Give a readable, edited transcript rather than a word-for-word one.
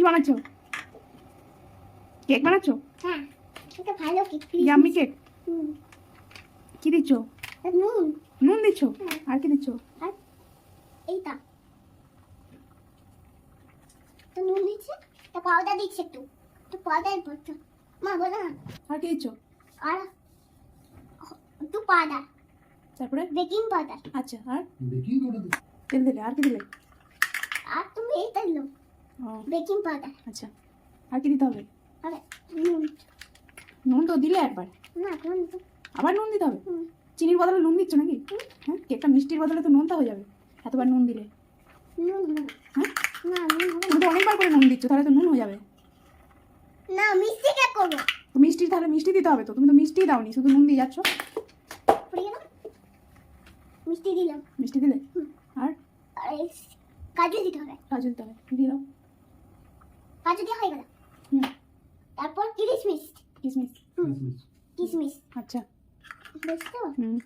কি বানাচ্ছো? কেক বানাচ্ছো? হ্যাঁ, এটা ভালো কেক। Yummy cake. কি দিচ্ছ? নুন। নুন দিচ্ছ? আর কি দিচ্ছ? আর এইটা তো নুন দিচ্ছে, তো পাউডার দিচ্ছে একটু পাউডার পড়তো। মা বলো না। আর কি দিচ্ছ? আর একটু পাউডার, তারপরে বেকিং পাউডার। আচ্ছা, আর বেকিং পাউডার দিচ্ছ? তেল দিলে, আর কি দিলে? আর তুমি এইটা দিলো ও বেকিং পাউডার। আচ্ছা, আর কি দিতে হবে? আর নুন। নুন তো দিলে একবার, না নুন তো আবার নুন দিতে হবে? চিনির বদলে নুন দিচ্ছ নাকি? হ্যাঁ, কেকটা মিষ্টির বদলে তো নুনটা হয়ে যাবে এতবার নুন দিলে। নুন হবে না। হ্যাঁ, না নুন হবে তুমি তো অনেকবার করে নুন দিচ্ছ, তাহলে তো নুন হয়ে যাবে। না। মিষ্টি কেক করবো। তো মিষ্টি, তাহলে মিষ্টি দিতে হবে তো, তুমি তো মিষ্টি দাওনি, শুধু নুন দিয়ে যাচ্ছ। পড়ে গেল। মিষ্টি দিলাম। মিষ্টি দিলে, আর আর এই কাজু দিতে হবে। কাজু দিতে হবে, দিয়ে দাও। কাজু দিয়ে হয়ে গেল। হুম, তারপর কিশমিশ। কিশমিশ। কিশমিশ। কিশমিশ আচ্ছা, বুঝতে হুম।